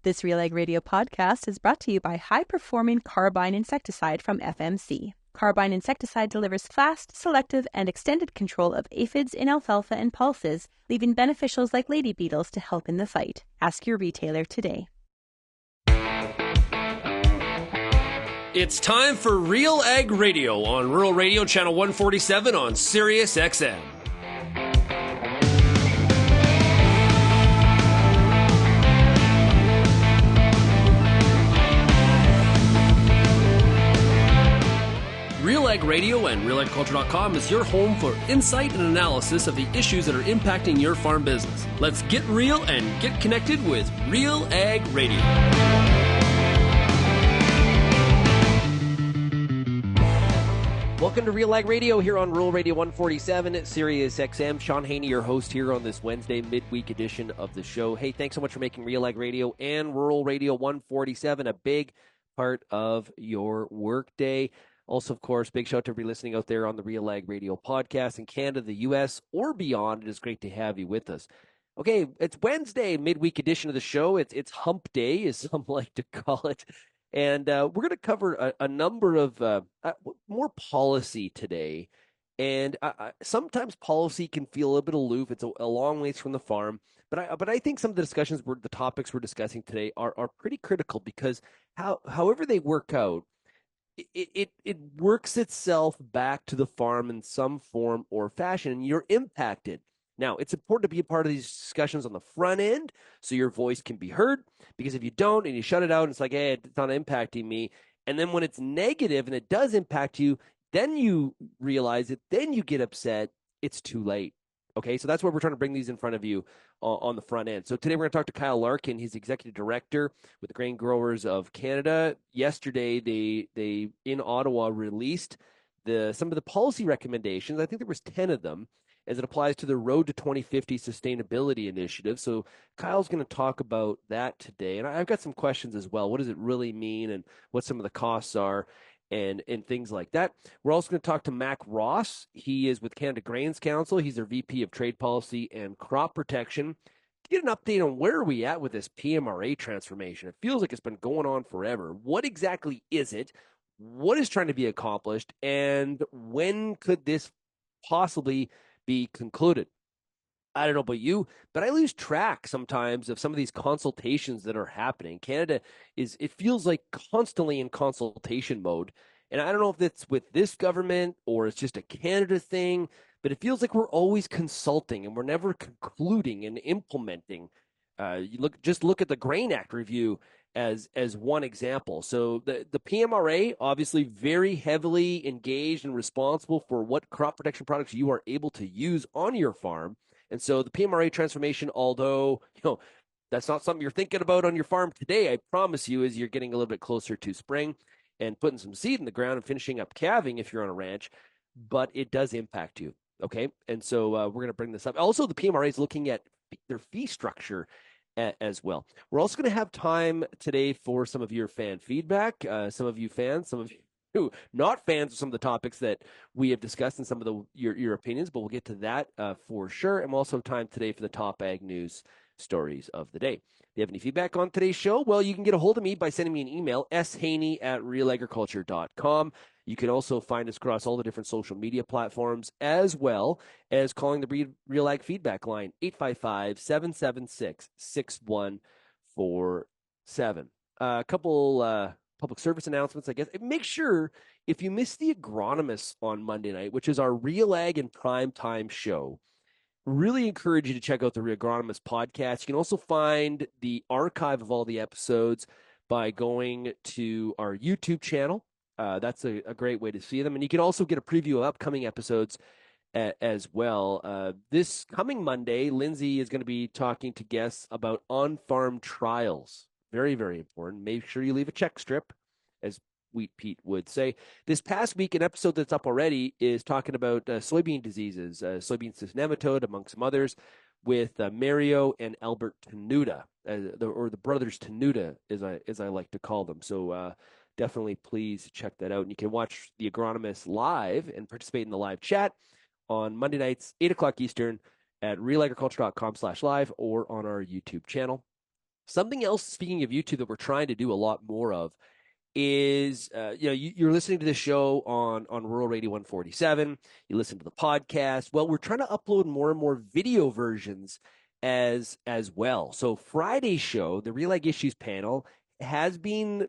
This RealAg Radio podcast is brought to you by high-performing carbine insecticide from FMC. Carbine insecticide delivers fast, selective, and extended control of aphids in alfalfa and pulses, leaving beneficials like lady beetles to help in the fight. Ask your retailer today. It's time for RealAg Radio on Rural Radio Channel 147 on Sirius XM. RealAg Radio and RealAgriculture.com is your home for insight and analysis of the issues that are impacting your farm business. Let's get real and get connected with RealAg Radio. Welcome to RealAg Radio here on Rural Radio 147 at Sirius XM. Shaun Haney, your host here on this Wednesday midweek edition of the show. Hey, thanks so much for making RealAg Radio and Rural Radio 147 a big part of your workday. Also, of course, big shout out to everybody listening out there on the RealAg Radio podcast in Canada, the U.S., or beyond. It is great to have you with us. Okay, it's Wednesday, midweek edition of the show. It's hump day, as some like to call it. And we're going to cover a number of more policy today. And sometimes policy can feel a little bit aloof. It's a long ways from the farm. But I think some of the discussions, the topics we're discussing today are pretty critical because however they work out, it works itself back to the farm in some form or fashion, and you're impacted. Now, it's important to be a part of these discussions on the front end so your voice can be heard, because if you don't and you shut it out and it's like, hey, it's not impacting me, and then when it's negative and it does impact you, then you realize it, then you get upset, it's too late. Okay, so that's why we're trying to bring these in front of you on the front end. So today we're going to talk to Kyle Larkin. He's executive director with the Grain Growers of Canada. Yesterday, they in Ottawa released some of the policy recommendations. I think there was 10 of them as it applies to the Road to 2050 Sustainability Initiative. So Kyle's going to talk about that today. And I've got some questions as well. What does it really mean and what some of the costs are? And things like that. We're also going to talk to Mac Ross. He is with Canada Grains Council. He's their VP of Trade Policy and Crop Protection. Get an update on where are we at with this PMRA transformation. It feels like it's been going on forever. What exactly is it? What is trying to be accomplished? And when could this possibly be concluded? I don't know about you, but I lose track sometimes of some of these consultations that are happening. Canada it feels like constantly in consultation mode. And I don't know if it's with this government or it's just a Canada thing, but it feels like we're always consulting and we're never concluding and implementing. Just look at the Grain Act review as one example. So the PMRA, obviously very heavily engaged and responsible for what crop protection products you are able to use on your farm. And so the PMRA transformation, although, that's not something you're thinking about on your farm today, I promise you, as you're getting a little bit closer to spring and putting some seed in the ground and finishing up calving if you're on a ranch, but it does impact you, okay? And so we're going to bring this up. Also, the PMRA is looking at their fee structure as well. We're also going to have time today for some of your fan feedback, some of you fans, some of you who not fans of some of the topics that we have discussed and some of your opinions, but we'll get to that for sure. And we'll also have time today for the top ag news stories of the day. If you have any feedback on today's show, well, you can get a hold of me by sending me an email, shaney@realagriculture.com. You can also find us across all the different social media platforms, as well as calling the Real Ag feedback line, 855-776-6147. A couple public service announcements, I guess. Make sure, if you missed the Agronomists on Monday night, which is our Real Ag and Prime Time show, really encourage you to check out the Real Agronomist podcast. You can also find the archive of all the episodes by going to our YouTube channel. That's a great way to see them. And you can also get a preview of upcoming episodes as well. This coming Monday, Lindsay is going to be talking to guests about on-farm trials. Very, very important. Make sure you leave a check strip, as Wheat Pete would say. This past week, an episode that's up already is talking about soybean diseases, soybean cyst nematode, among some others, with Mario and Albert Tenuta, or the brothers Tenuta, as I like to call them. So definitely please check that out. And you can watch the Agronomist live and participate in the live chat on Monday nights, 8 o'clock Eastern, at realagriculture.com/live or on our YouTube channel. Something else, speaking of YouTube, that we're trying to do a lot more of is, you're listening to this show on Rural Radio 147. You listen to the podcast. Well, we're trying to upload more and more video versions as well. So Friday's show, the RealAg Issues panel, has been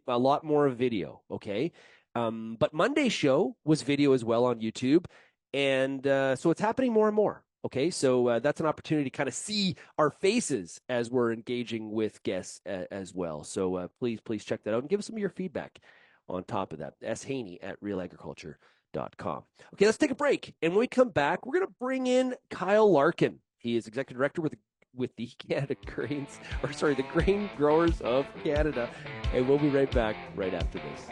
a lot more video. Okay. But Monday's show was video as well on YouTube. And so it's happening more and more. Okay, so that's an opportunity to kind of see our faces as we're engaging with guests as well. So please check that out and give us some of your feedback on top of that. S. Haney at RealAgriculture.com. Okay, let's take a break. And when we come back, we're going to bring in Kyle Larkin. He is Executive Director with the the Grain Growers of Canada. And we'll be right back right after this.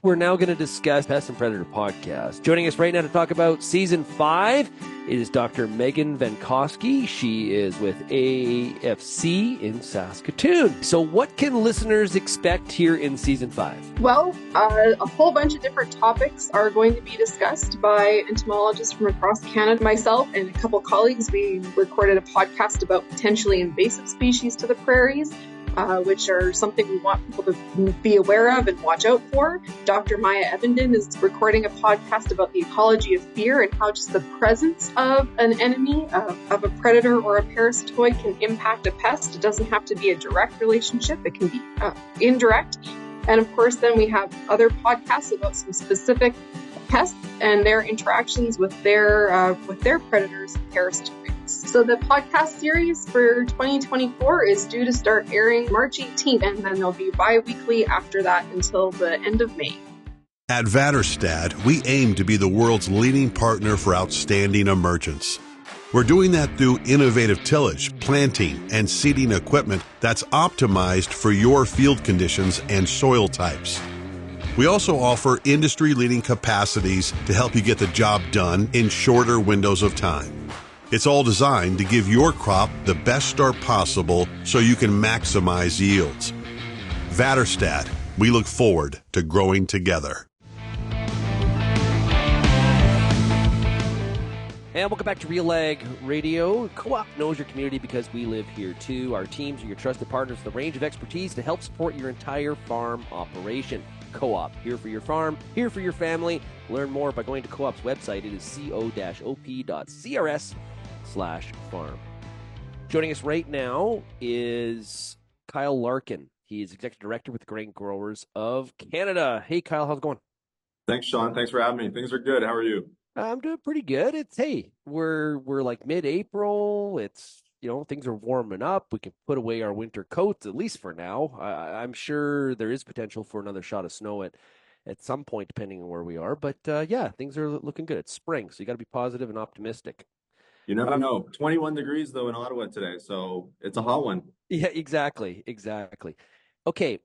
We're now going to discuss Pest and Predator Podcast. Joining us right now to talk about Season 5 is Dr. Megan Vankowski. She is with AFC in Saskatoon. So what can listeners expect here in Season 5? Well, a whole bunch of different topics are going to be discussed by entomologists from across Canada. Myself and a couple colleagues, we recorded a podcast about potentially invasive species to the prairies, which are something we want people to be aware of and watch out for. Dr. Maya Evenden is recording a podcast about the ecology of fear and how just the presence of an enemy, of a predator or a parasitoid can impact a pest. It doesn't have to be a direct relationship. It can be indirect. And of course, then we have other podcasts about some specific pests and their interactions with their predators and parasitoids. So the podcast series for 2024 is due to start airing March 18th, and then they'll be bi-weekly after that until the end of May. At Vaterstad, we aim to be the world's leading partner for outstanding emergence. We're doing that through innovative tillage, planting, and seeding equipment that's optimized for your field conditions and soil types. We also offer industry-leading capacities to help you get the job done in shorter windows of time. It's all designed to give your crop the best start possible so you can maximize yields. Vaterstad, we look forward to growing together. And welcome back to RealAg Radio. Co-op knows your community because we live here too. Our teams are your trusted partners with a range of expertise to help support your entire farm operation. Co-op, here for your farm, here for your family. Learn more by going to Co-op's website. It is co-op.crs/farm. Joining us right now is Kyle Larkin. He is Executive Director with the Grain Growers of Canada. Hey, Kyle, how's it going? Thanks, Shaun. Thanks for having me. Things are good. How are you? I'm doing pretty good. We're like mid-April. It's, things are warming up. We can put away our winter coats, at least for now. I'm sure there is potential for another shot of snow at some point, depending on where we are. But things are looking good. It's spring, so you got to be positive and optimistic. You never know. 21 degrees, though, in Ottawa today, so it's a hot one. Yeah, exactly. Okay,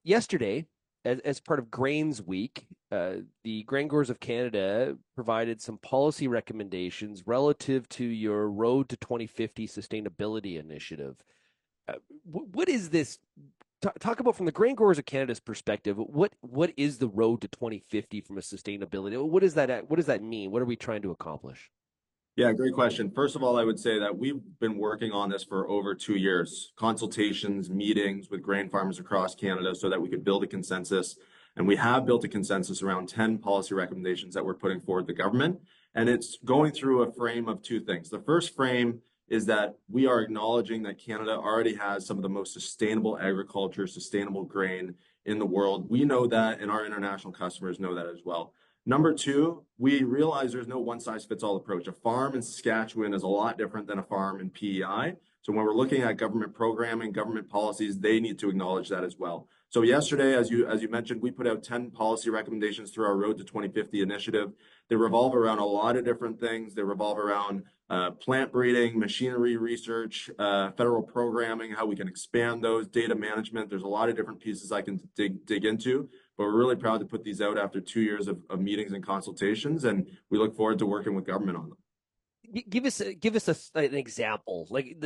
yesterday, as part of Grains Week, the Grain Growers of Canada provided some policy recommendations relative to your Road to 2050 sustainability initiative. What is this? Talk about, from the Grain Growers of Canada's perspective, what is the Road to 2050 from a sustainability? What does that mean? What are we trying to accomplish? Yeah, great question. First of all, I would say that we've been working on this for over 2 years, consultations, meetings with grain farmers across Canada so that we could build a consensus. And we have built a consensus around 10 policy recommendations that we're putting forward to the government. And it's going through a frame of two things. The first frame is that we are acknowledging that Canada already has some of the most sustainable agriculture, sustainable grain in the world. We know that, and our international customers know that as well. Number two, we realize there's no one-size-fits-all approach. A farm in Saskatchewan is a lot different than a farm in PEI. So when we're looking at government programming, government policies, they need to acknowledge that as well. So yesterday, as you mentioned, we put out 10 policy recommendations through our Road to 2050 initiative. They revolve around a lot of different things. They revolve around plant breeding, machinery research, federal programming, how we can expand those, data management. There's a lot of different pieces I can dig into. But we're really proud to put these out after 2 years of meetings and consultations, and we look forward to working with government on them. Give us an example, like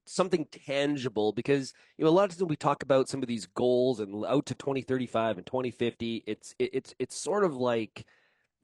something tangible, because a lot of times we talk about some of these goals and out to 2035 and 2050. It's sort of like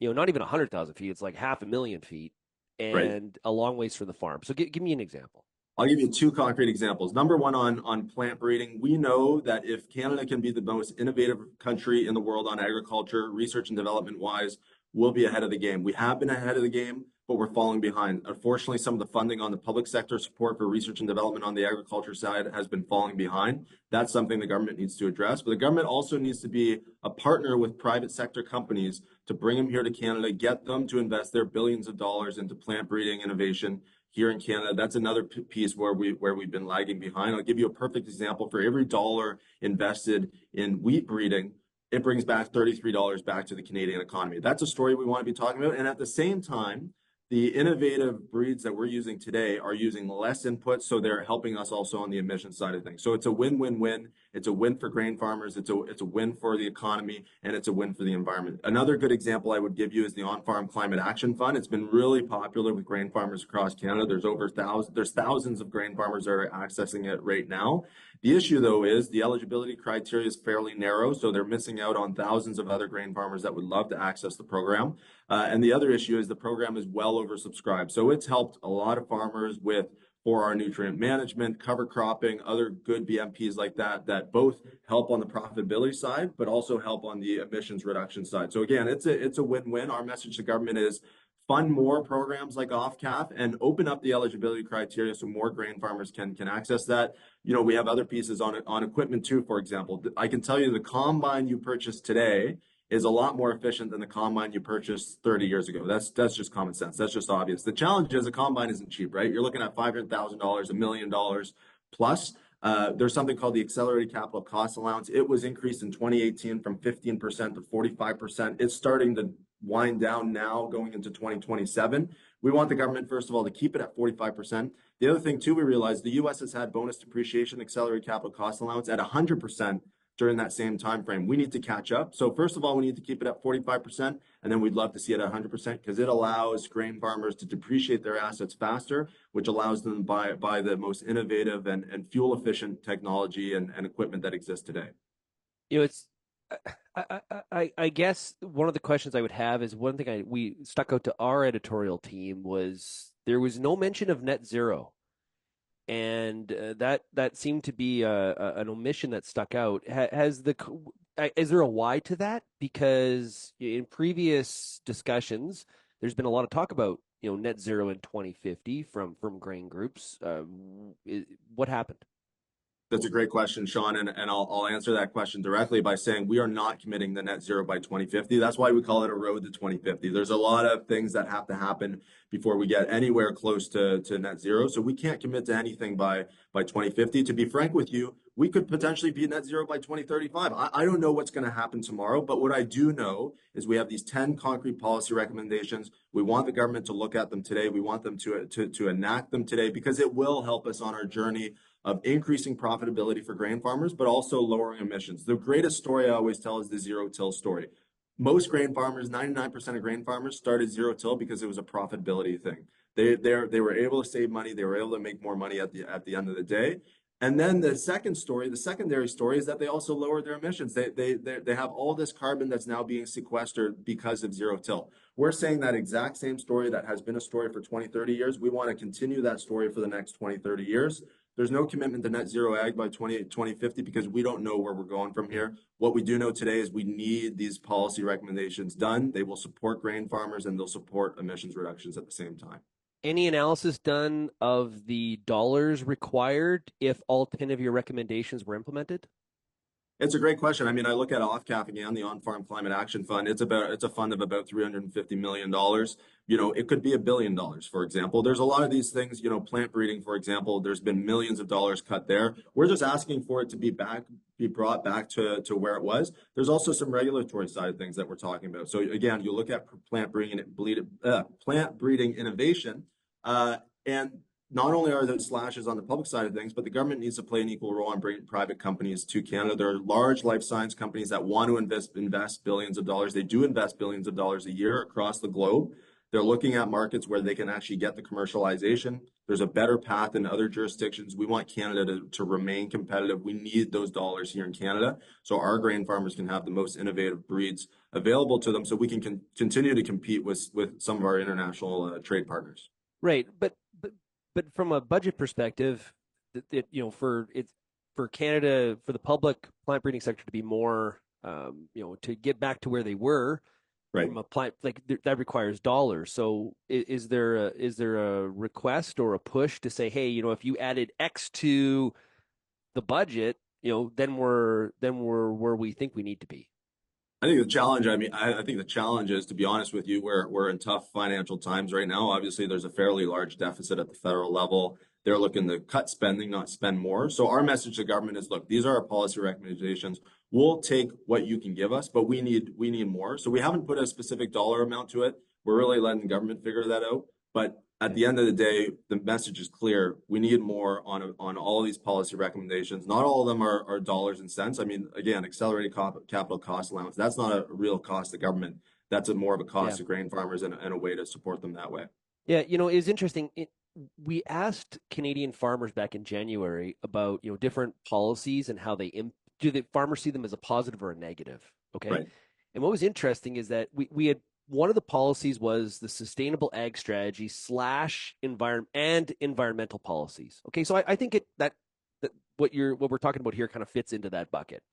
not even 100,000 feet. It's like 500,000 feet. Right. and a long ways from the farm. So give me an example. I'll give you two concrete examples. Number one, on plant breeding, we know that if Canada can be the most innovative country in the world on agriculture, research and development wise, we'll be ahead of the game. We have been ahead of the game, but we're falling behind. Unfortunately, some of the funding on the public sector support for research and development on the agriculture side has been falling behind. That's something the government needs to address. But the government also needs to be a partner with private sector companies to bring them here to Canada, get them to invest their billions of dollars into plant breeding innovation here in Canada. That's another piece where we've been lagging behind. I'll give you a perfect example. For every dollar invested in wheat breeding, it brings back $33 back to the Canadian economy. That's a story we want to be talking about. And at the same time, the innovative breeds that we're using today are using less input, so they're helping us also on the emission side of things. So it's a win-win-win. It's a win for grain farmers. It's a win for the economy, and it's a win for the environment. Another good example I would give you is the On-Farm Climate Action Fund. It's been really popular with grain farmers across Canada. There's thousands of grain farmers that are accessing it right now. The issue, though, is the eligibility criteria is fairly narrow, so they're missing out on thousands of other grain farmers that would love to access the program. And the other issue is the program is well oversubscribed. So it's helped a lot of farmers with 4R nutrient management, cover cropping, other good BMPs like that, that both help on the profitability side, but also help on the emissions reduction side. So again, it's a win-win. Our message to government is fund more programs like OFCAF and open up the eligibility criteria so more grain farmers can access that. You know, we have other pieces on equipment too, for example. I can tell you the combine you purchase today is a lot more efficient than the combine you purchased 30 years ago. That's just common sense. That's just obvious. The challenge is a combine isn't cheap, right? You're looking at $500,000, $1 million plus. There's something called the accelerated capital cost allowance. It was increased in 2018 from 15% to 45%. It's starting to wind down now going into 2027. We want the government, first of all, to keep it at 45%. The other thing too, we realize the U.S. has had bonus depreciation, accelerated capital cost allowance at 100% during that same time frame. We need to catch up. So first of all, we need to keep it at 45%, and then we'd love to see it at 100% because it allows grain farmers to depreciate their assets faster, which allows them to buy the most innovative and fuel efficient technology and equipment that exists today. You know, it's I guess one of the questions I would have is one thing we stuck out to our editorial team was there was no mention of net zero. And that seemed to be an omission that stuck out. Is there a why to that? Because in previous discussions, there's been a lot of talk about net zero in 2050 from grain groups. What happened? That's a great question, Shaun, and I'll answer that question directly by saying we are not committing the net zero by 2050. That's why we call it a road to 2050. There's a lot of things that have to happen before we get anywhere close to net zero. So we can't commit to anything by 2050. To be frank with you, we could potentially be net zero by 2035. I don't know what's going to happen tomorrow, but what I do know is we have these 10 concrete policy recommendations. We want the government to look at them today. We want them to enact them today because it will help us on our journey of increasing profitability for grain farmers, but also lowering emissions. The greatest story I always tell is the zero-till story. Most grain farmers, 99% of grain farmers started zero-till because it was a profitability thing. They were able to save money. They were able to make more money at the end of the day. And then the secondary story is that they also lowered their emissions. They have all this carbon that's now being sequestered because of zero-till. We're saying that exact same story that has been a story for 20, 30 years. We want to continue that story for the next 20, 30 years. There's no commitment to net zero ag by 2050 because we don't know where we're going from here. What we do know today is we need these policy recommendations done. They will support grain farmers and they'll support emissions reductions at the same time. Any analysis done of the dollars required if all 10 of your recommendations were implemented? It's a great question. I mean, I look at OFCAF again, the On-Farm Climate Action Fund. It's a fund of about $350 million. It could be $1 billion, for example. There's a lot of these things, plant breeding, for example, there's been millions of dollars cut there. We're just asking for it to be brought back to where it was. There's also some regulatory side of things that we're talking about. So again, you look at plant breeding innovation, and not only are there slashes on the public side of things, but the government needs to play an equal role in bringing private companies to Canada. There are large life science companies that want to invest billions of dollars. They do invest billions of dollars a year across the globe. They're looking at markets where they can actually get the commercialization. There's a better path in other jurisdictions. We want Canada to remain competitive. We need those dollars here in Canada so our grain farmers can have the most innovative breeds available to them so we can continue to compete with some of our international trade partners. Right, but from a budget perspective, for Canada, for the public plant breeding sector to be more, to get back to where they were, right, from a plant that requires dollars. So is there a request or a push to say, hey, if you added X to the budget, then we're where we think we need to be? I think the challenge, I think the challenge is, to be honest with you, we're in tough financial times right now. Obviously, there's a fairly large deficit at the federal level. They're looking to cut spending, not spend more. So our message to government is, look, these are our policy recommendations. We'll take what you can give us, but we need more. So we haven't put a specific dollar amount to it. We're really letting the government figure that out. But at the end of the day, the message is clear. We need more on all of these policy recommendations. Not all of them are dollars and cents. I mean, again, accelerated capital cost allowance, that's not a real cost to government. That's more of a cost to grain farmers and a way to support them that way. Yeah, it's interesting. We asked Canadian farmers back in January about, different policies and how do the farmers see them as a positive or a negative? Okay. Right. And what was interesting is that we had, one of the policies was the sustainable ag strategy / environmental policies. Okay. So I think that what we're talking about here kind of fits into that bucket.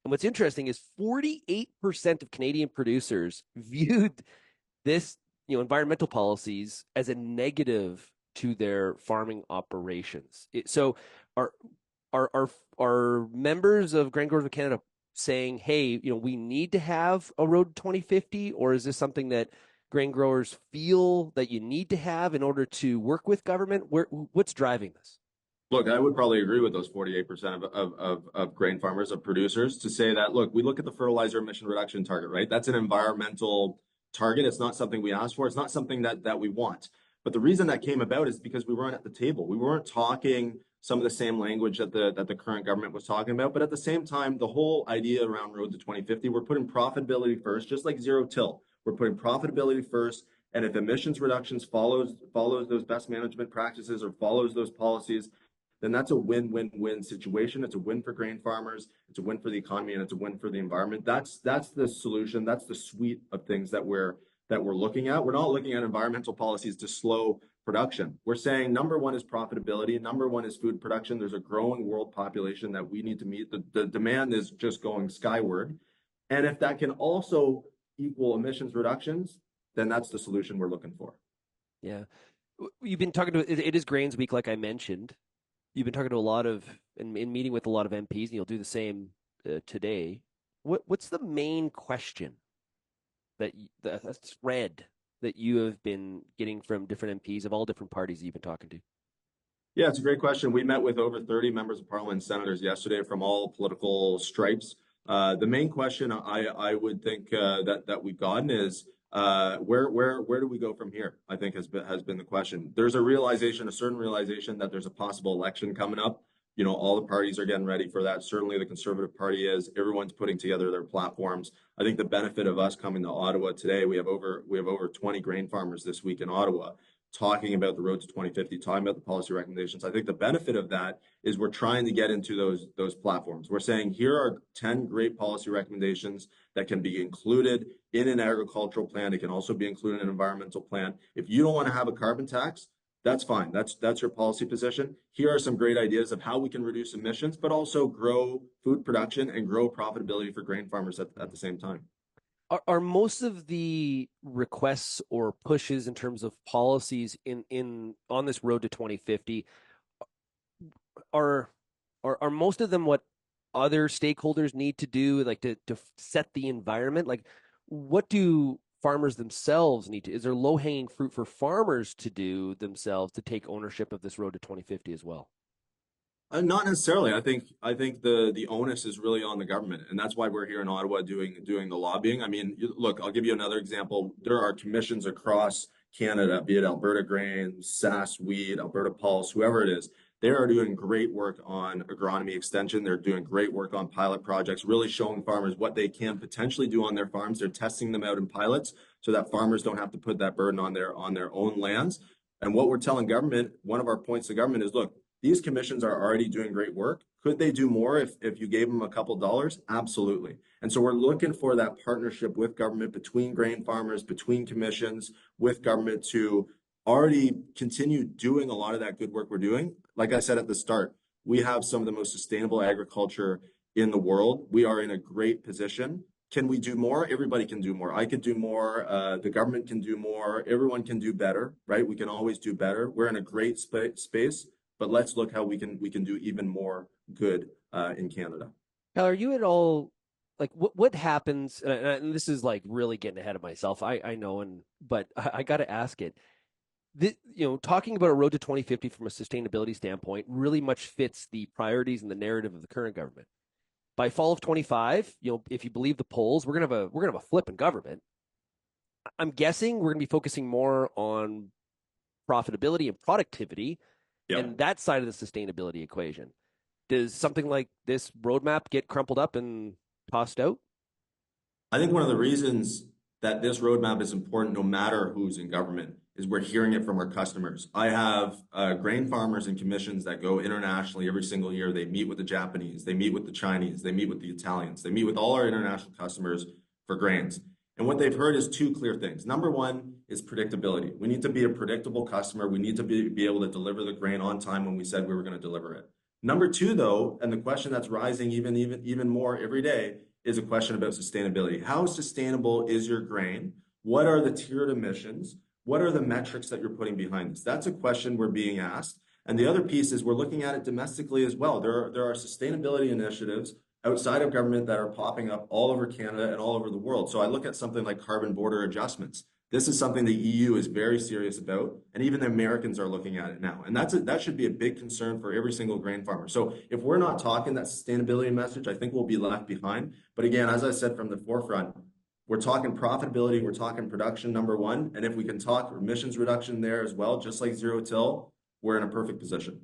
And what's interesting is 48% of Canadian producers viewed this, environmental policies as a negative to their farming operations. So are members of Grain Growers of Canada saying, hey, we need to have a road to 2050, or is this something that grain growers feel that you need to have in order to work with government? What's driving this? Look, I would probably agree with those 48% of grain farmers, of producers, to say that, look, we look at the fertilizer emission reduction target, right? That's an environmental target. It's not something we asked for. It's not something that we want. But the reason that came about is because we weren't at the table. We weren't talking some of the same language that the current government was talking about. But at the same time, the whole idea around Road to 2050, we're putting profitability first, just like zero till. We're putting profitability first. And if emissions reductions follows those best management practices or follows those policies, then that's a win-win-win situation. It's a win for grain farmers, it's a win for the economy, and it's a win for the environment. That's the solution. That's the suite of things that we're looking at. We're not looking at environmental policies to slow production. We're saying number one is profitability. Number one is food production. There's a growing world population that we need to meet. The demand is just going skyward. And if that can also equal emissions reductions, then that's the solution we're looking for. Yeah. You've been talking to, it is Grains Week, like I mentioned. You've been talking to a lot of, and meeting with a lot of MPs, and you'll do the same today. What's the main question that's thread that you have been getting from different MPs of all different parties that you've been talking to? Yeah, it's a great question. We met with over 30 members of parliament and senators yesterday from all political stripes. The main question I would think that we've gotten is where do we go from here? I think has been the question. There's a certain realization that there's a possible election coming up. All the parties are getting ready for that. Certainly the Conservative Party is. Everyone's putting together their platforms. I think the benefit of us coming to Ottawa today, we have over 20 grain farmers this week in Ottawa talking about the road to 2050, talking about the policy recommendations. I think the benefit of that is we're trying to get into those platforms. We're saying here are 10 great policy recommendations that can be included in an agricultural plan. It can also be included in an environmental plan. If you don't want to have a carbon tax, that's fine. That's your policy position. Here are some great ideas of how we can reduce emissions, but also grow food production and grow profitability for grain farmers at the same time. Are most of the requests or pushes in terms of policies on this road to 2050, are most of them what other stakeholders need to do, like to set the environment? Like, what do farmers themselves need to? Is there low-hanging fruit for farmers to do themselves to take ownership of this road to 2050 as well? Not necessarily. I think the onus is really on the government, and that's why we're here in Ottawa doing the lobbying. I mean, look, I'll give you another example. There are commissions across Canada, be it Alberta Grains, SAS Wheat, Alberta Pulse, whoever it is. They are doing great work on agronomy extension. They're doing great work on pilot projects, really showing farmers what they can potentially do on their farms. They're testing them out in pilots so that farmers don't have to put that burden on their own lands. And what we're telling government, one of our points to government is, look, these commissions are already doing great work. Could they do more if you gave them a couple dollars? Absolutely. And so we're looking for that partnership with government, between grain farmers, between commissions, with government to already continue doing a lot of that good work we're doing. Like I said at the start, we have some of the most sustainable agriculture in the world. We are in a great position. Can we do more? Everybody can do more. I could do more. The government can do more. Everyone can do better, right? We can always do better. We're in a great space, but let's look how we can do even more good in Canada. Now, are you at all like what happens? And this is like really getting ahead of myself. I know, but I got to ask it. Talking about a road to 2050 from a sustainability standpoint really much fits the priorities and the narrative of the current government. By fall of 25, if you believe the polls, we're gonna have a flip in government. I'm guessing we're gonna be focusing more on profitability and productivity, and that side of the sustainability equation. Does something like this roadmap get crumpled up and tossed out? I think one of the reasons that this roadmap is important, no matter who's in government, is we're hearing it from our customers. I have grain farmers and commissions that go internationally every single year. They meet with the Japanese, they meet with the Chinese, they meet with the Italians, they meet with all our international customers for grains. And what they've heard is two clear things. Number one is predictability. We need to be a predictable customer. We need to be able to deliver the grain on time when we said we were going to deliver it. Number two, though, and the question that's rising even more every day, is a question about sustainability. How sustainable is your grain? What are the tiered emissions? What are the metrics that you're putting behind this? That's a question we're being asked. And the other piece is we're looking at it domestically as well. There are sustainability initiatives outside of government that are popping up all over Canada and all over the world. So I look at something like carbon border adjustments. This is something the EU is very serious about, and even the Americans are looking at it now. And that should be a big concern for every single grain farmer. So if we're not talking that sustainability message, I think we'll be left behind. But again, as I said from the forefront, we're talking profitability, we're talking production, number one. And if we can talk emissions reduction there as well, just like zero till, we're in a perfect position.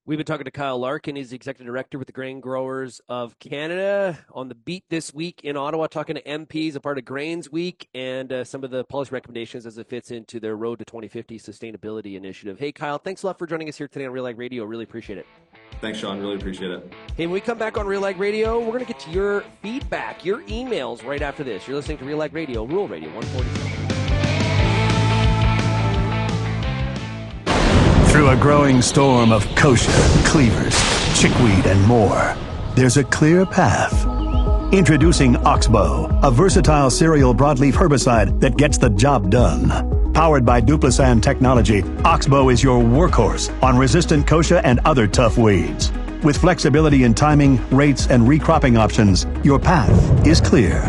We've been talking to Kyle Larkin. He's the executive director with the Grain Growers of Canada, on the beat this week in Ottawa, talking to MPs, a part of Grains Week, and some of the policy recommendations as it fits into their Road to 2050 sustainability initiative. Hey, Kyle, thanks a lot for joining us here today on RealAg Radio. Really appreciate it. Thanks, Shaun. Really appreciate it. Hey, when we come back on RealAg Radio, we're going to get to your feedback, your emails right after this. You're listening to RealAg Radio, Rural Radio 147. Through a growing storm of kochia, cleavers, chickweed, and more, there's a clear path. Introducing Oxbow, a versatile cereal broadleaf herbicide that gets the job done. Powered by Duplisan technology, Oxbow is your workhorse on resistant kochia and other tough weeds. With flexibility in timing, rates, and recropping options, your path is clear.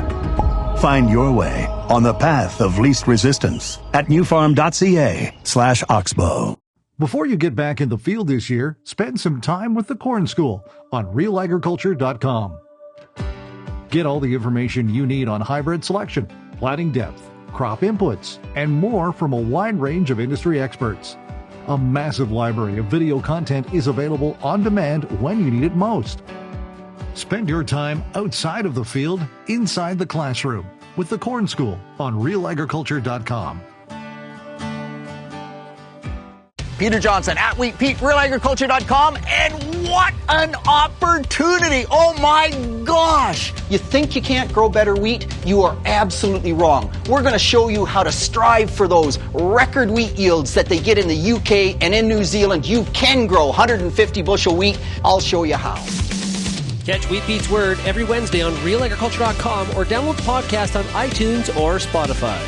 Find your way on the path of least resistance at newfarm.ca/Oxbow. Before you get back in the field this year, spend some time with the Corn School on RealAgriculture.com. Get all the information you need on hybrid selection, planting depth, crop inputs, and more from a wide range of industry experts. A massive library of video content is available on demand when you need it most. Spend your time outside of the field, inside the classroom, with the Corn School on RealAgriculture.com. Peter Johnson at Wheat Pete, RealAgriculture.com, and what an opportunity! Oh my gosh! You think you can't grow better wheat? You are absolutely wrong. We're going to show you how to strive for those record wheat yields that they get in the UK and in New Zealand. You can grow 150 bushel wheat. I'll show you how. Catch Wheat Pete's Word every Wednesday on RealAgriculture.com or download the podcast on iTunes or Spotify.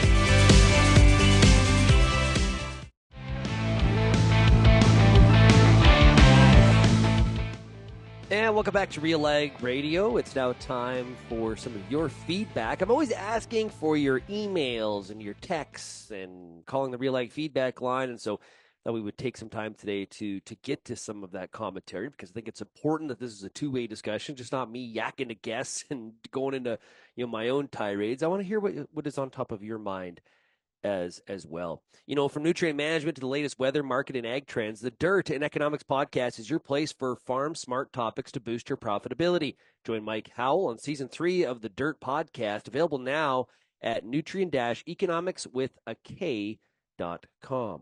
And welcome back to RealAg Radio. It's now time for some of your feedback. I'm always asking for your emails and your texts and calling the RealAg feedback line. And so that we would take some time today to get to some of that commentary, because I think it's important that this is a two-way discussion, just not me yakking to guess and going into my own tirades. I want to hear what is on top of your mind as well. From nutrient management to the latest weather, market, and ag trends, the Dirt and Economics podcast is your place for farm smart topics to boost your profitability. Join Mike Howell on season 3 of the Dirt podcast, available now at nutrient-economicswithak.com.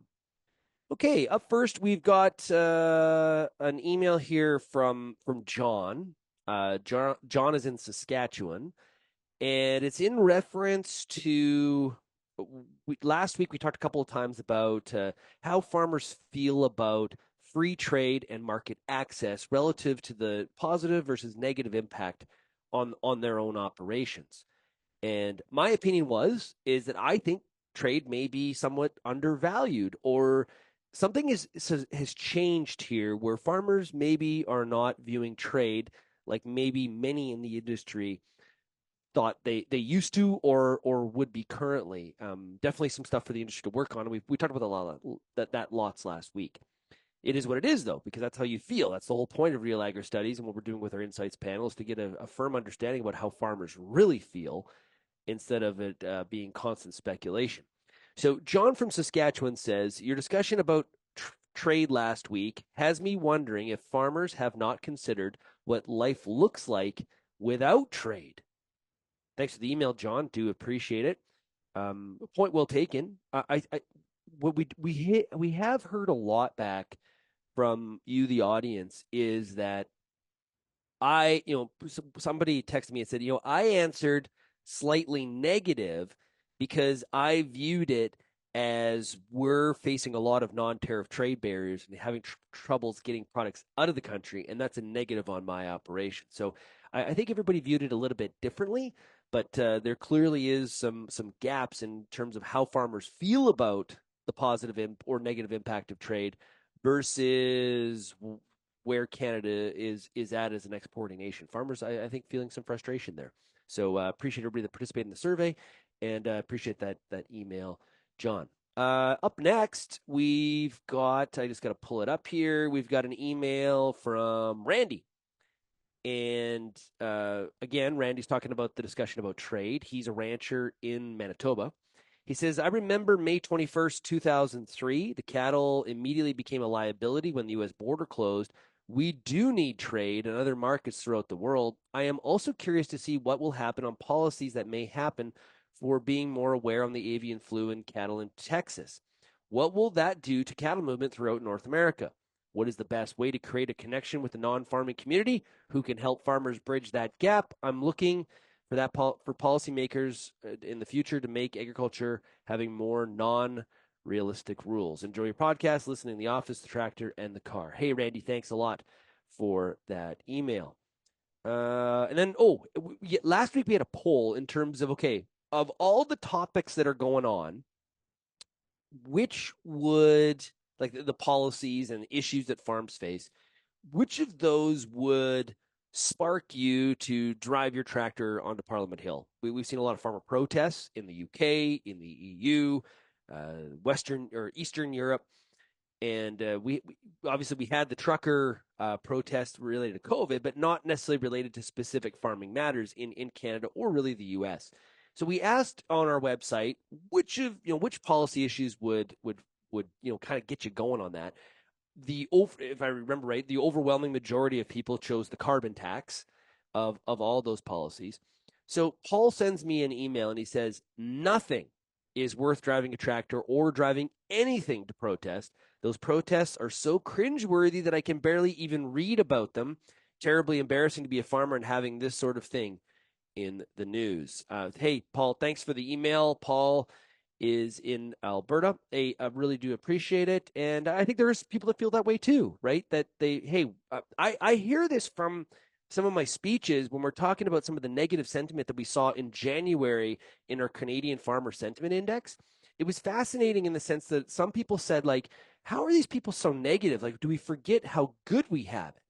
Okay, up first, we've got an email here from John. John is in Saskatchewan, and it's in reference to last week we talked a couple of times about how farmers feel about free trade and market access relative to the positive versus negative impact on their own operations. And my opinion is that I think trade may be somewhat undervalued, or something has changed here where farmers maybe are not viewing trade like maybe many in the industry thought they used to or would be currently. Definitely some stuff for the industry to work on. We talked about a lot of that lots last week. It is what it is, though, because that's how you feel. That's the whole point of Real Agri Studies and what we're doing with our Insights panel is to get a firm understanding about how farmers really feel instead of it being constant speculation. So John from Saskatchewan says, your discussion about trade last week has me wondering if farmers have not considered what life looks like without trade. Thanks for the email, John. Do appreciate it. Point well taken. What we have heard a lot back from you, the audience, is that somebody texted me and said, I answered slightly negative because I viewed it as we're facing a lot of non-tariff trade barriers and having troubles getting products out of the country, and that's a negative on my operation. So I think everybody viewed it a little bit differently, but there clearly is some gaps in terms of how farmers feel about the positive or negative impact of trade versus where Canada is at as an exporting nation. Farmers, I think, feeling some frustration there. So appreciate everybody that participated in the survey, and appreciate that email, John. Up next, we've got, I just got to pull it up here. We've got an email from Randy. And again, Randy's talking about the discussion about trade. He's a rancher in Manitoba. He says, I remember May 21st, 2003. The cattle immediately became a liability when the U.S. border closed. We do need trade in other markets throughout the world. I am also curious to see what will happen on policies that may happen for being more aware on the avian flu in cattle in Texas. What will that do to cattle movement throughout North America? What is the best way to create a connection with the non-farming community who can help farmers bridge that gap? I'm looking for that for policymakers in the future to make agriculture having more non-realistic rules. Enjoy your podcast, listening in the office, the tractor, and the car. Hey, Randy, thanks a lot for that email. And then, last week we had a poll in terms of, of all the topics that are going on, which would, like the policies and issues that farms face, which of those would spark you to drive your tractor onto Parliament Hill? We've seen a lot of farmer protests in the UK, in the EU, Western or Eastern Europe. And we obviously had the trucker protest related to COVID, but not necessarily related to specific farming matters in Canada or really the U.S. So we asked on our website which policy issues would kind of get you going on that. If I remember right, the overwhelming majority of people chose the carbon tax of all those policies. So Paul sends me an email and he says, nothing is worth driving a tractor or driving anything to protest. Those protests are so cringeworthy that I can barely even read about them. Terribly embarrassing to be a farmer and having this sort of thing in the news. Hey, Paul, thanks for the email. Paul is in Alberta. I really do appreciate it. And I think there's people that feel that way too, right? That I hear this from some of my speeches when we're talking about some of the negative sentiment that we saw in January in our Canadian Farmer Sentiment Index. It was fascinating in the sense that some people said, like, how are these people so negative? Like, do we forget how good we have it?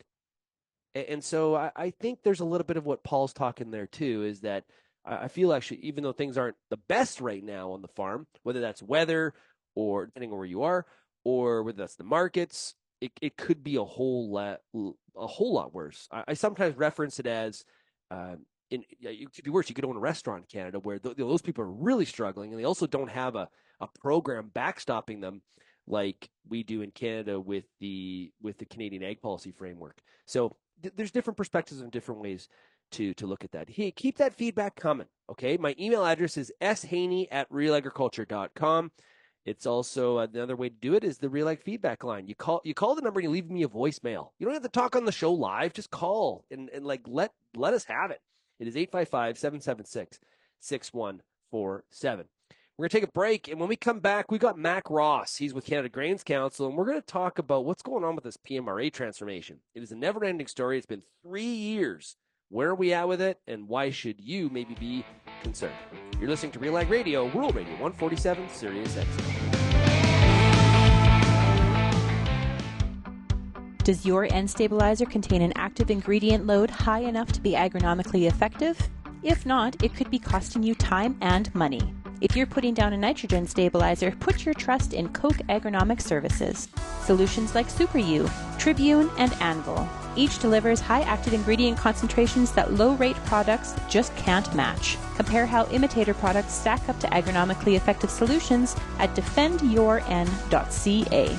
And so I think there's a little bit of what Paul's talking there too, is that I feel actually, even though things aren't the best right now on the farm, whether that's weather or depending on where you are, or whether that's the markets, it could be a whole lot worse. I sometimes reference it as, it could be worse. You could own a restaurant in Canada where those people are really struggling, and they also don't have a program backstopping them like we do in Canada with the Canadian Ag Policy Framework. So there's different perspectives and different ways to look at that. Hey, keep that feedback coming, okay? My email address is shaney@realagriculture.com. It's also another way to do it is the RealAg feedback line. You call the number and you leave me a voicemail. You don't have to talk on the show live. Just call and like let us have it. It is 855-776-6147. We're going to take a break, and when we come back, we've got Mac Ross. He's with Canada Grains Council, and we're going to talk about what's going on with this PMRA transformation. It is a never-ending story. It's been 3 years. Where are we at with it, and why should you maybe be concerned? You're listening to RealAg Radio, Rural Radio 147, Sirius XM. Does your N stabilizer contain an active ingredient load high enough to be agronomically effective? If not, it could be costing you time and money. If you're putting down a nitrogen stabilizer, put your trust in Koch Agronomic Services. Solutions like Super U, Tribune, and Anvil. Each delivers high active ingredient concentrations that low-rate products just can't match. Compare how imitator products stack up to agronomically effective solutions at defendyourn.ca.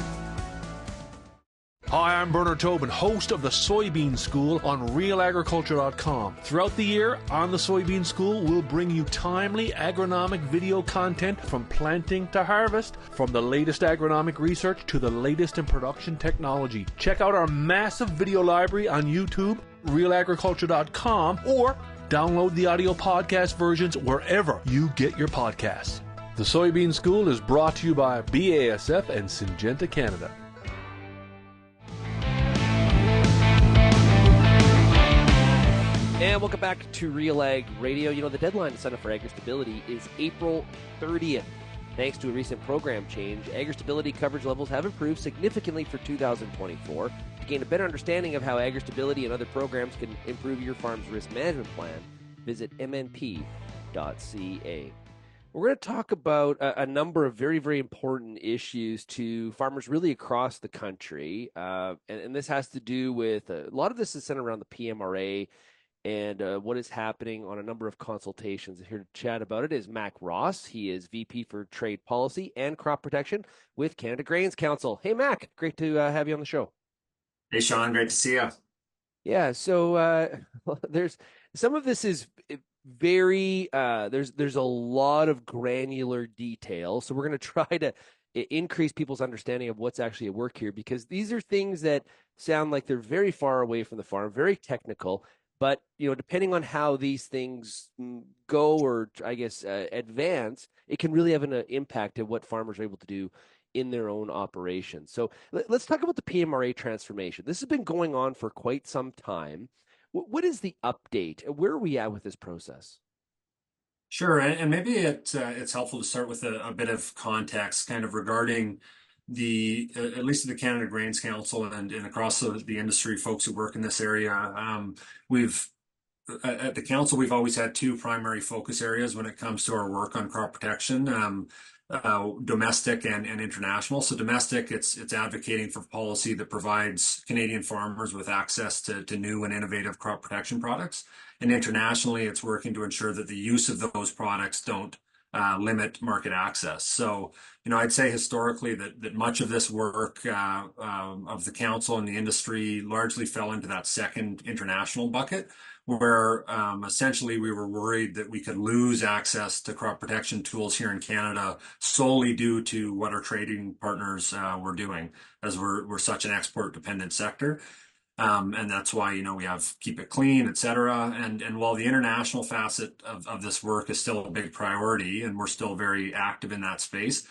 Hi, I'm Bernard Tobin, host of the Soybean School on RealAgriculture.com. Throughout the year, on the Soybean School, we'll bring you timely agronomic video content from planting to harvest, from the latest agronomic research to the latest in production technology. Check out our massive video library on YouTube, RealAgriculture.com, or download the audio podcast versions wherever you get your podcasts. The Soybean School is brought to you by BASF and Syngenta Canada. And welcome back to RealAg Radio. You know, the deadline to sign up for AgriStability is April 30th. Thanks to a recent program change, AgriStability coverage levels have improved significantly for 2024. To gain a better understanding of how AgriStability and other programs can improve your farm's risk management plan, visit mnp.ca. We're going to talk about a number of very, very important issues to farmers really across the country. And this has to do with, a lot of this is centered around the PMRA and what is happening on a number of consultations. Here to chat about it is Mac Ross. He is VP for Trade Policy and Crop Protection with Canada Grains Council. Hey, Mac, great to have you on the show. Hey, Shaun, great to see you. Yeah, so there's some of this is very there's a lot of granular detail. So we're going to try to increase people's understanding of what's actually at work here, because these are things that sound like they're very far away from the farm, very technical. But, you know, depending on how these things go or, I guess, advance, it can really have an impact of what farmers are able to do in their own operations. So let's talk about the PMRA transformation. This has been going on for quite some time. What is the update? Where are we at with this process? Sure, and maybe it's helpful to start with a bit of context kind of regarding the at least the Canada Grains Council and across the industry, folks who work in this area. We've at the council, we've always had two primary focus areas when it comes to our work on crop protection, domestic and international. So domestic, it's advocating for policy that provides Canadian farmers with access to new and innovative crop protection products. And internationally, it's working to ensure that the use of those products don't limit market access. So, you know, I'd say historically that much of this work of the council and the industry largely fell into that second international bucket, where essentially we were worried that we could lose access to crop protection tools here in Canada solely due to what our trading partners were doing, as we're such an export dependent sector. And that's why, you know, we have Keep It Clean, et cetera. And while the international facet of this work is still a big priority, and we're still very active in that space,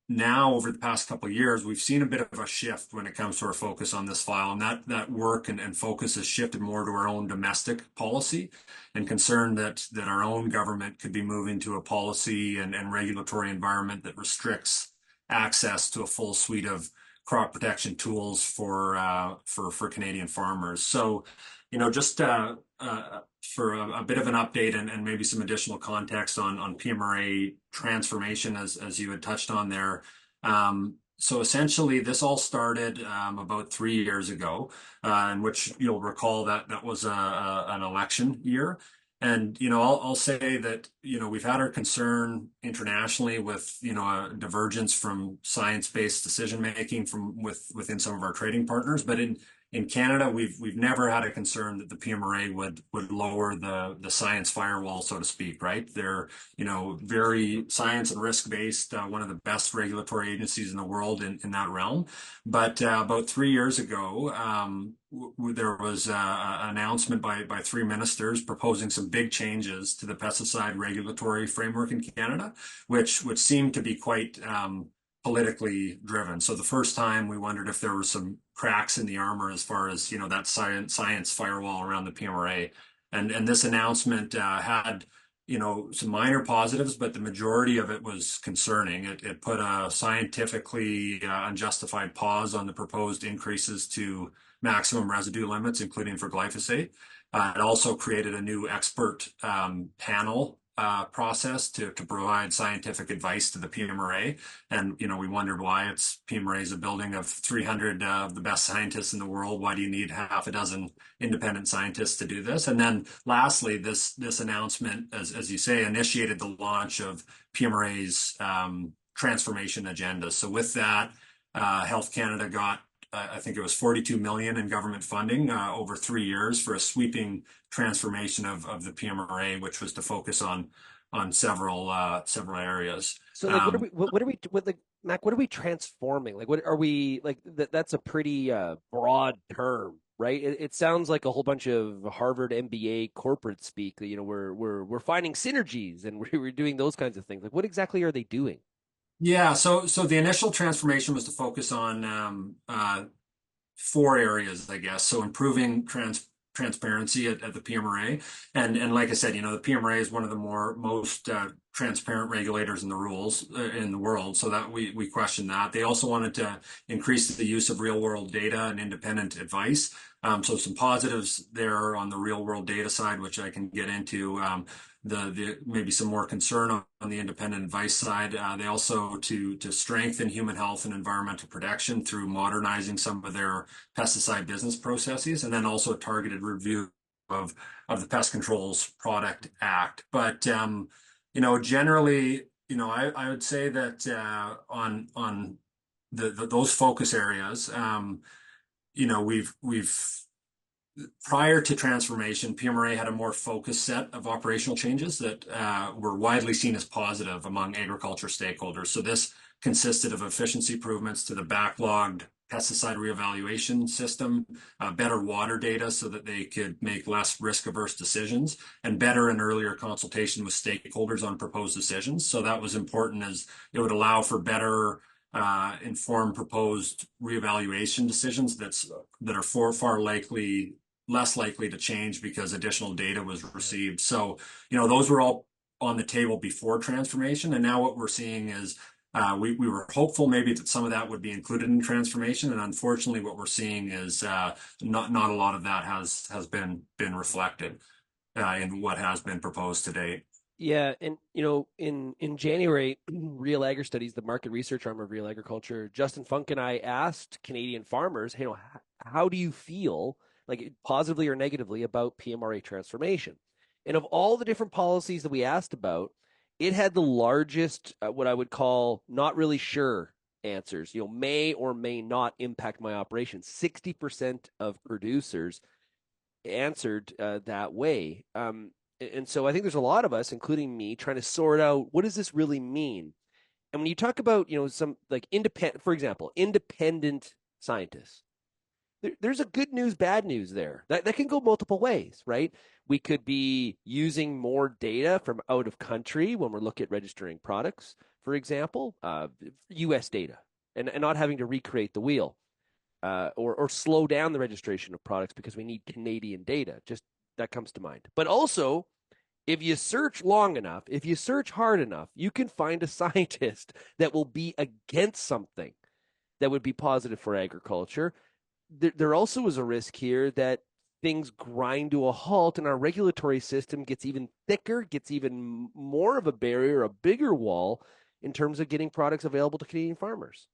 now over the past couple of years, we've seen a bit of a shift when it comes to our focus on this file. And that work and focus has shifted more to our own domestic policy and concern that our own government could be moving to a policy and regulatory environment that restricts access to a full suite of crop protection tools for Canadian farmers. So, you know, just for a bit of an update and maybe some additional context on PMRA transformation, as you had touched on there. So essentially, this all started about 3 years ago, in which you'll recall that was an election year. And, you know, I'll say that, you know, we've had our concern internationally with, you know, a divergence from science-based decision-making within some of our trading partners. But in in Canada, we've never had a concern that the PMRA would lower the science firewall, so to speak, right? They're, very science and risk based, one of the best regulatory agencies in the world in that realm. But about 3 years ago, there was an announcement by three ministers proposing some big changes to the pesticide regulatory framework in Canada, which seemed to be quite politically driven. So the first time we wondered if there were some cracks in the armor as far as, that science firewall around the PMRA. And this announcement had, some minor positives, but the majority of it was concerning. It put a scientifically unjustified pause on the proposed increases to maximum residue limits, including for glyphosate. It also created a new expert panel process to provide scientific advice to the PMRA. And, we wondered why. PMRA is a building of 300 of the best scientists in the world. Why do you need half a dozen independent scientists to do this? And then lastly, this announcement, as you say, initiated the launch of PMRA's transformation agenda. So with that, Health Canada got I think it was 42 million in government funding over 3 years for a sweeping transformation of the PMRA, which was to focus on several areas. So, like, Mac? What are we transforming? Like, what are we like? That's a pretty broad term, right? It sounds like a whole bunch of Harvard MBA corporate speak. We're finding synergies and we're doing those kinds of things. Like, what exactly are they doing? Yeah, so the initial transformation was to focus on 4 areas, I guess. So improving transparency at the PMRA, and like I said, the PMRA is one of the most transparent regulators in the rules in the world. So that we question that. They also wanted to increase the use of real world data and independent advice. So some positives there on the real world data side, which I can get into. The maybe some more concern on the independent advice side. They also to strengthen human health and environmental protection through modernizing some of their pesticide business processes, and then also a targeted review of the Pest Controls Product Act. But generally, I would say that on those focus areas, we've prior to transformation, PMRA had a more focused set of operational changes that were widely seen as positive among agriculture stakeholders. So this consisted of efficiency improvements to the backlogged pesticide reevaluation system, better water data so that they could make less risk-averse decisions, and better and earlier consultation with stakeholders on proposed decisions. So that was important, as it would allow for better informed proposed reevaluation decisions that are less likely to change because additional data was received. So, those were all on the table before transformation. And now what we're seeing is we were hopeful maybe that some of that would be included in transformation. And unfortunately, what we're seeing is not a lot of that has been reflected in what has been proposed to date. Yeah, and in January, RealAgri Studies, the market research arm of RealAgriculture, Justin Funk and I asked Canadian farmers, how do you feel, like positively or negatively, about PMRA transformation? And of all the different policies that we asked about, it had the largest, what I would call not really sure answers. May or may not impact my operations. 60% of producers answered that way. And so I think there's a lot of us, including me, trying to sort out, what does this really mean? And when you talk about, some like for example, independent scientists, there's a good news, bad news there. That can go multiple ways, right? We could be using more data from out of country when we're looking at registering products, for example, U.S. data, and not having to recreate the wheel, or slow down the registration of products because we need Canadian data. Just that comes to mind. But also, if you search long enough, if you search hard enough, you can find a scientist that will be against something that would be positive for agriculture. There also is a risk here that things grind to a halt and our regulatory system gets even thicker, gets even more of a barrier, a bigger wall in terms of getting products available to Canadian farmers.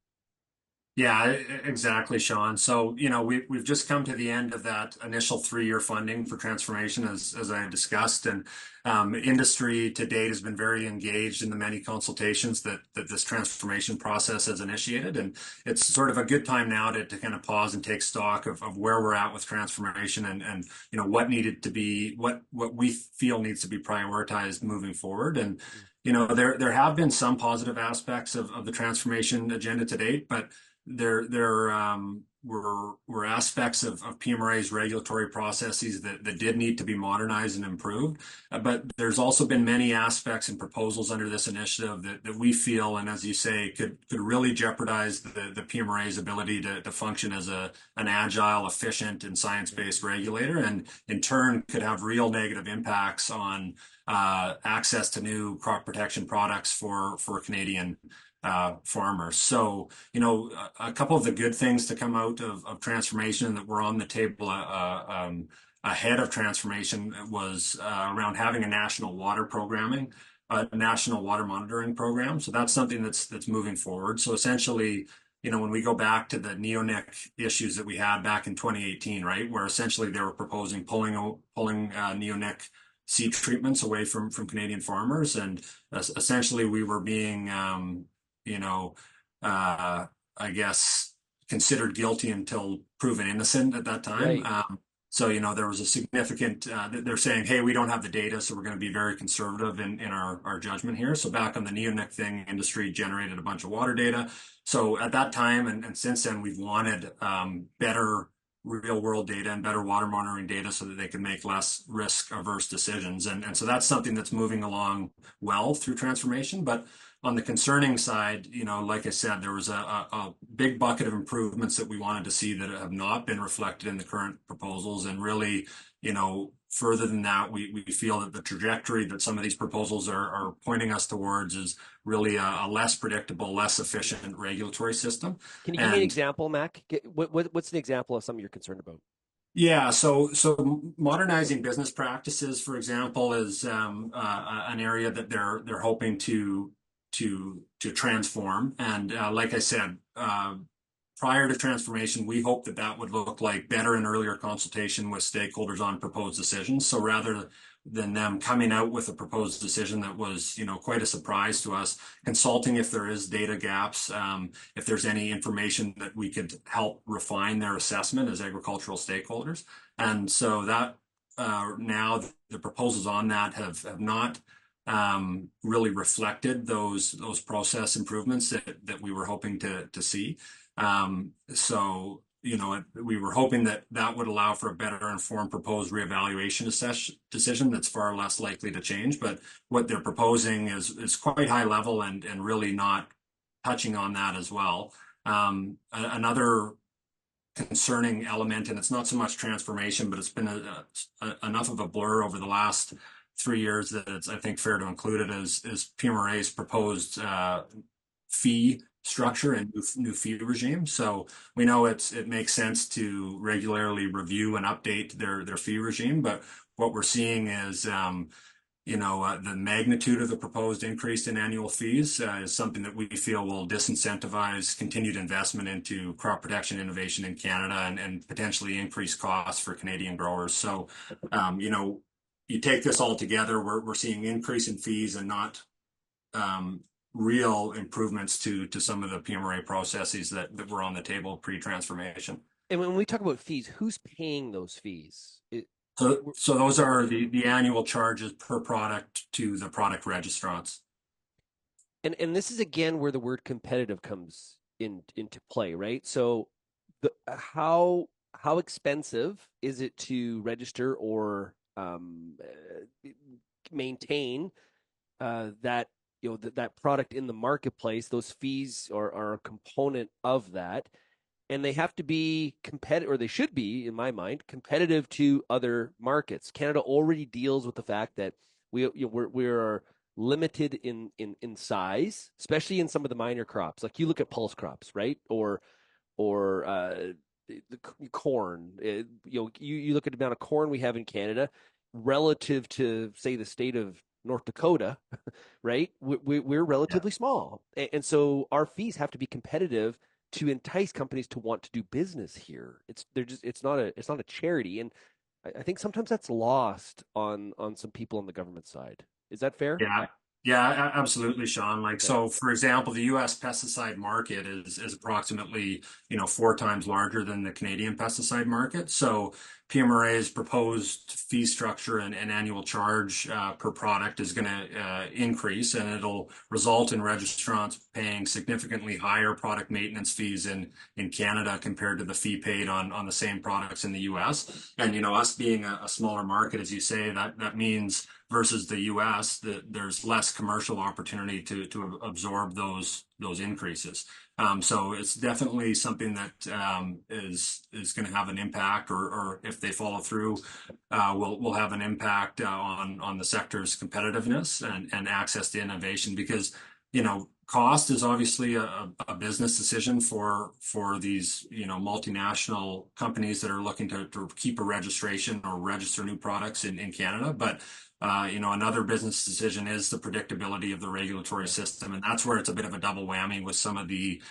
Yeah, exactly, Sean. So, we've just come to the end of that initial 3-year funding for transformation, as I discussed, and industry to date has been very engaged in the many consultations that this transformation process has initiated, and it's sort of a good time now to kind of pause and take stock of where we're at with transformation and what needed to be what we feel needs to be prioritized moving forward. And there have been some positive aspects of the transformation agenda to date, but there were aspects of PMRA's regulatory processes that did need to be modernized and improved. But there's also been many aspects and proposals under this initiative that we feel, and as you say, could really jeopardize the PMRA's ability to function as an agile, efficient, and science-based regulator, and in turn could have real negative impacts on access to new crop protection products for Canadian farmers. So, a couple of the good things to come out of transformation that were on the table ahead of transformation was around having a national water monitoring program. So that's something that's moving forward. So essentially, when we go back to the neonic issues that we had back in 2018, right, where essentially they were proposing pulling neonic seed treatments away from Canadian farmers, and essentially we were being I guess, considered guilty until proven innocent at that time. Right. So, there was a significant, they're saying, hey, we don't have the data, so we're going to be very conservative in our judgment here. So back on the neonic thing, industry generated a bunch of water data. So at that time and since then, we've wanted better real world data and better water monitoring data so that they can make less risk averse decisions. And so that's something that's moving along well through transformation. But on the concerning side, like I said, there was a big bucket of improvements that we wanted to see that have not been reflected in the current proposals. And really, further than that, we feel that the trajectory that some of these proposals are pointing us towards is really a less predictable, less efficient regulatory system. Can you give me an example, Mac? What's an example of something you're concerned about? Yeah, so modernizing business practices, for example, is an area that they're hoping to transform. And like I said, prior to transformation, we hope that would look like better and earlier consultation with stakeholders on proposed decisions. So rather than them coming out with a proposed decision that was, quite a surprise to us, consulting if there is data gaps, if there's any information that we could help refine their assessment as agricultural stakeholders. And so that now the proposals on that have not really reflected those process improvements that we were hoping to see. So, we were hoping that would allow for a better informed proposed reevaluation decision that's far less likely to change. But what they're proposing is quite high level and really not touching on that as well. Another concerning element, and it's not so much transformation, but it's been enough of a blur over the last 3 years that it's, I think, fair to include it as PMRA's proposed fee structure and new fee regime. So we know it makes sense to regularly review and update their fee regime, but what we're seeing is the magnitude of the proposed increase in annual fees is something that we feel will disincentivize continued investment into crop protection innovation in Canada and potentially increase costs for Canadian growers. So you take this all together, we're seeing increase in fees and not real improvements to some of the PMRA processes that were on the table pre-transformation. And when we talk about fees, who's paying those fees? So those are the annual charges per product to the product registrants. And this is again where the word competitive comes into play, right? So how expensive is it to register or maintain that that product in the marketplace? Those fees are a component of that, and they have to be competitive, or they should be, in my mind, competitive to other markets. Canada already deals with the fact that we are limited in size, especially in some of the minor crops. Like you look at pulse crops, right? Or the corn. You look at the amount of corn we have in Canada relative to, say, the state of North Dakota, right? We're relatively small, and so our fees have to be competitive to entice companies to want to do business here. It's not a charity, and I think sometimes that's lost on some people on the government side. Is that fair? Yeah. Yeah, absolutely, Sean. Like, Okay. so for example, the US pesticide market is approximately, 4 times larger than the Canadian pesticide market. So PMRA's proposed fee structure and annual charge per product is going to increase, and it'll result in registrants paying significantly higher product maintenance fees in Canada compared to the fee paid on the same products in the US. And, us being a smaller market, as you say, that means versus the US, that there's less commercial opportunity to absorb those increases. So it's definitely something that is going to have an impact, or if they follow through, will have an impact on the sector's competitiveness and access to innovation, because cost is obviously a business decision for these multinational companies that are looking to keep a registration or register new products in Canada. But another business decision is the predictability of the regulatory system, and that's where it's a bit of a double whammy with some of the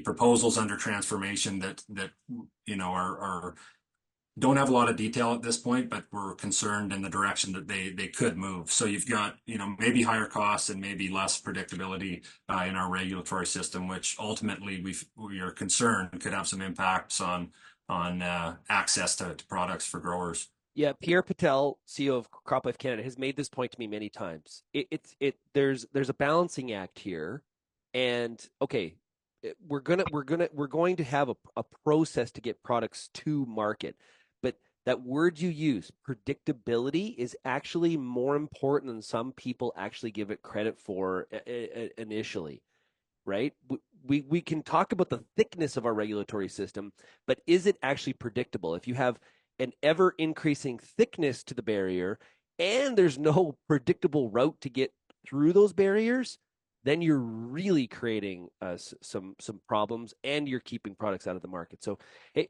proposals under transformation that are don't have a lot of detail at this point, but we're concerned in the direction that they could move. So you've got maybe higher costs and maybe less predictability in our regulatory system, which ultimately we are concerned could have some impacts on access to products for growers. Yeah, Pierre Patel, CEO of CropLife Canada, has made this point to me many times. There's a balancing act here, and okay, we're going to have a process to get products to market, but that word you use, predictability, is actually more important than some people actually give it credit for initially, right? We can talk about the thickness of our regulatory system, but is it actually predictable? If you have an ever-increasing thickness to the barrier, and there's no predictable route to get through those barriers, then you're really creating some problems, and you're keeping products out of the market. So, hey,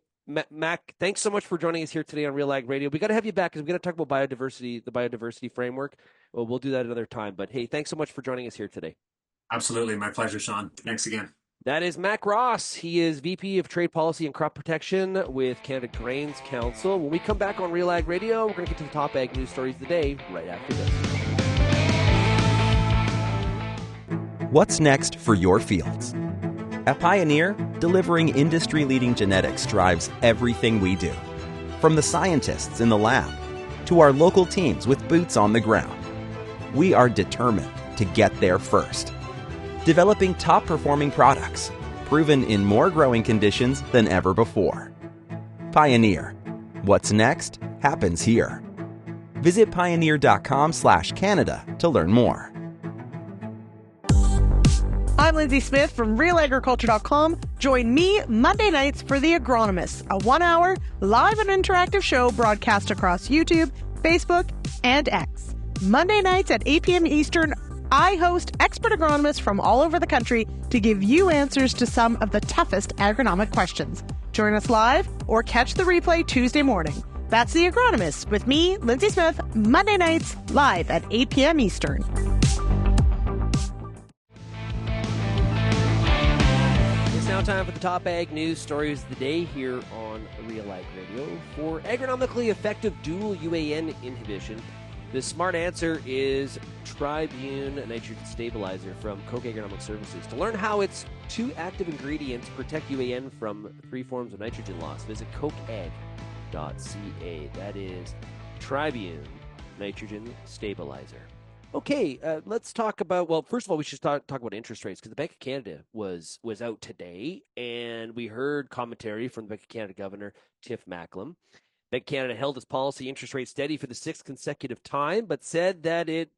Mac, thanks so much for joining us here today on RealAg Radio. We got to have you back because we're going to talk about biodiversity, the biodiversity framework. Well, we'll do that another time. But hey, thanks so much for joining us here today. Absolutely, my pleasure, Sean. Thanks again. That is Mac Ross. He is VP of Trade Policy and Crop Protection with Canada Grains Council. When we come back on Real Ag Radio, we're going to get to the top ag news stories of the day right after this. What's next for your fields? At Pioneer, delivering industry-leading genetics drives everything we do. From the scientists in the lab to our local teams with boots on the ground, we are determined to get there first. Developing top-performing products, proven in more growing conditions than ever before. Pioneer. What's next happens here. Visit pioneer.com/Canada to learn more. I'm Lindsay Smith from RealAgriculture.com. Join me Monday nights for The Agronomists, a 1-hour live and interactive show broadcast across YouTube, Facebook, and X. Monday nights at 8 p.m. Eastern, I host expert agronomists from all over the country to give you answers to some of the toughest agronomic questions. Join us live or catch the replay Tuesday morning. That's The Agronomist with me, Lindsay Smith, Monday nights live at 8 p.m. Eastern. It's now time for the top ag news stories of the day here on Real Ag Radio. For agronomically effective dual UAN inhibition, the smart answer is Tribune Nitrogen Stabilizer from Koch Agronomic Services. To learn how its 2 active ingredients protect UAN from 3 forms of nitrogen loss, visit kochag.ca. That is Tribune Nitrogen Stabilizer. Okay, let's talk about, well, first of all, we should talk about interest rates, because the Bank of Canada was out today, and we heard commentary from the Bank of Canada Governor Tiff Macklem. Bank of Canada held its policy interest rate steady for the 6th consecutive time, but said that it's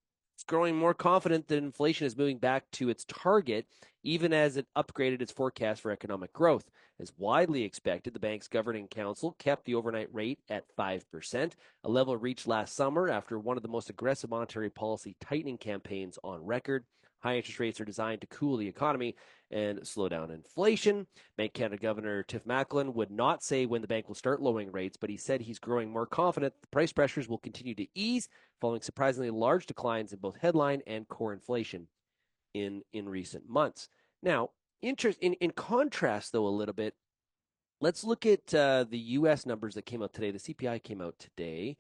growing more confident that inflation is moving back to its target, even as it upgraded its forecast for economic growth. As widely expected, the bank's governing council kept the overnight rate at 5%, a level reached last summer after one of the most aggressive monetary policy tightening campaigns on record. High interest rates are designed to cool the economy and slow down inflation. Bank of Canada Governor Tiff Macklem would not say when the bank will start lowering rates, but he said he's growing more confident the price pressures will continue to ease, following surprisingly large declines in both headline and core inflation in recent months. Now, In contrast, though, a little bit, let's look at the U.S. numbers that came out today. The CPI came out today,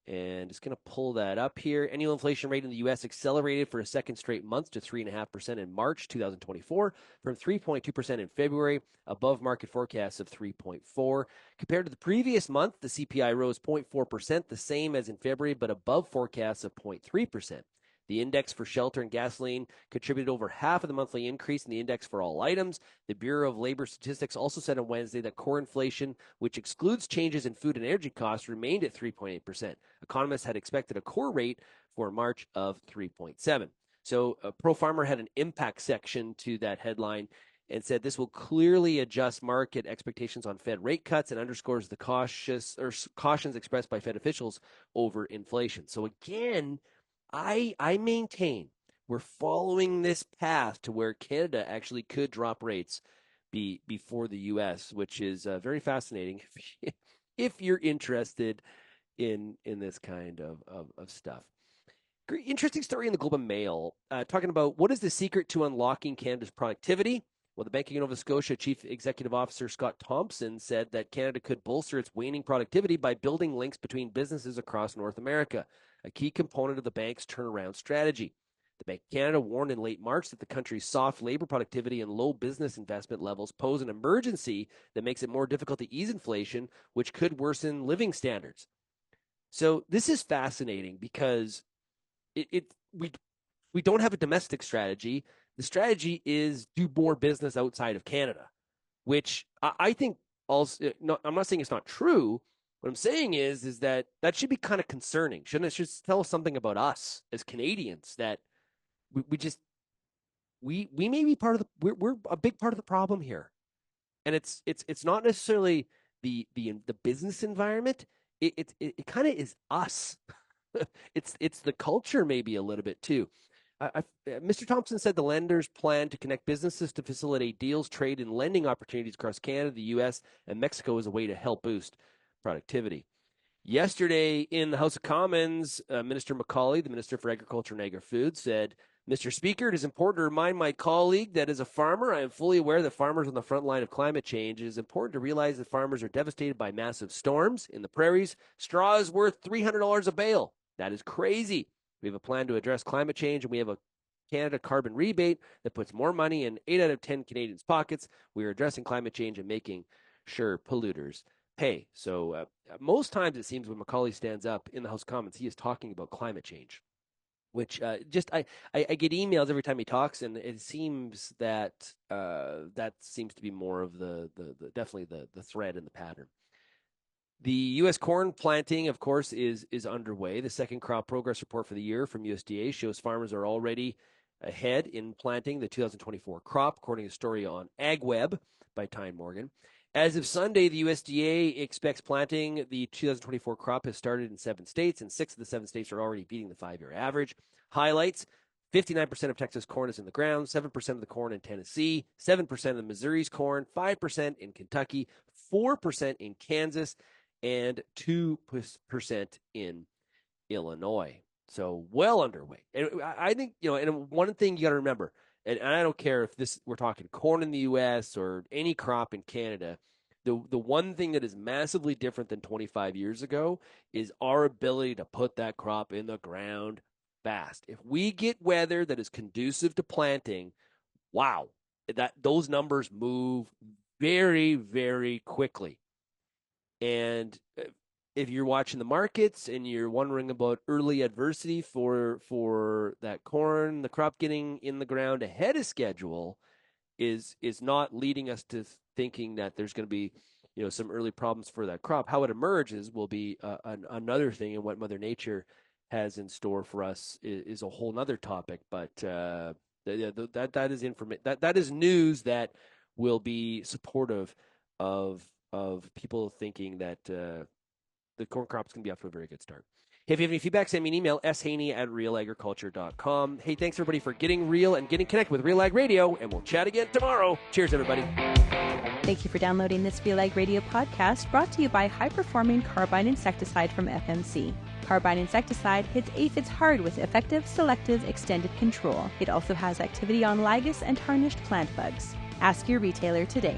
and it's going to pull that up here. Annual inflation rate in the U.S. accelerated for a second straight month to 3.5% in March 2024 from 3.2% in February, above market forecasts of 3.4%. Compared to the previous month, the CPI rose 0.4%, the same as in February, but above forecasts of 0.3%. The index for shelter and gasoline contributed over half of the monthly increase in the index for all items. The Bureau of Labor Statistics also said on Wednesday that core inflation, which excludes changes in food and energy costs, remained at 3.8%. Economists had expected a core rate for March of 3.7%. So Pro Farmer had an impact section to that headline and said this will clearly adjust market expectations on Fed rate cuts and underscores the cautions expressed by Fed officials over inflation. So again, I maintain we're following this path to where Canada actually could drop rates before the U.S., which is very fascinating if you're interested in this kind of stuff. Great, interesting story in the Globe and Mail talking about what is the secret to unlocking Canada's productivity. Well, the Bank of Nova Scotia Chief Executive Officer Scott Thompson said that Canada could bolster its waning productivity by building links between businesses across North America, a key component of the bank's turnaround strategy. The Bank of Canada warned in late March that the country's soft labor productivity and low business investment levels pose an emergency that makes it more difficult to ease inflation, which could worsen living standards. So this is fascinating because we don't have a domestic strategy. The strategy is do more business outside of Canada, which I think also, I'm not saying it's not true. What I'm saying is that should be kind of concerning. Shouldn't it? Should tell us something about us as Canadians that we may be part of we're a big part of the problem here, and it's not necessarily the business environment. It kind of is us. It's the culture maybe a little bit too. Mr. Thompson said the lenders plan to connect businesses to facilitate deals, trade, and lending opportunities across Canada, the U.S., and Mexico as a way to help boost productivity. Yesterday in the House of Commons, Minister McCauley, the Minister for Agriculture and Agri-Food, said, Mr. Speaker, it is important to remind my colleague that as a farmer, I am fully aware that farmers on the front line of climate change. It is important to realize that farmers are devastated by massive storms in the prairies. Straw is worth $300 a bale. That is crazy. We have a plan to address climate change, and we have a Canada carbon rebate that puts more money in 8 out of 10 Canadians' pockets. We are addressing climate change and making sure polluters pay. So most times it seems when Macaulay stands up in the House of Commons, he is talking about climate change, which I get emails every time he talks, and it seems that that seems to be more of the definitely the thread and the pattern. The U.S. corn planting, of course, is underway. The second crop progress report for the year from USDA shows farmers are already ahead in planting the 2024 crop, according to a story on AgWeb by Tyne Morgan. As of Sunday, the USDA expects planting the 2024 crop has started in 7 states, and 6 of the 7 states are already beating the 5-year average. Highlights: 59% of Texas corn is in the ground, 7% of the corn in Tennessee, 7% of Missouri's corn, 5% in Kentucky, 4% in Kansas, and 2% in Illinois. So well underway. And I think, and one thing you got to remember, and I don't care if we're talking corn in the U.S. or any crop in Canada, the one thing that is massively different than 25 years ago is our ability to put that crop in the ground fast. If we get weather that is conducive to planting, wow, those numbers move very, very quickly. And if you're watching the markets and you're wondering about early adversity for that corn, the crop getting in the ground ahead of schedule is not leading us to thinking that there's going to be, some early problems for that crop. How it emerges will be another thing, and what Mother Nature has in store for us is a whole nother topic. But that is that is news that will be supportive of people thinking that the corn crop's going to be off to a very good start. Hey, if you have any feedback, send me an email, shaney@realagriculture.com. Hey, thanks everybody for getting real and getting connected with RealAg Radio, and we'll chat again tomorrow. Cheers, everybody. Thank you for downloading this RealAg Radio podcast, brought to you by high-performing carbine insecticide from FMC. Carbine insecticide hits aphids hard with effective, selective, extended control. It also has activity on lygus and tarnished plant bugs. Ask your retailer today.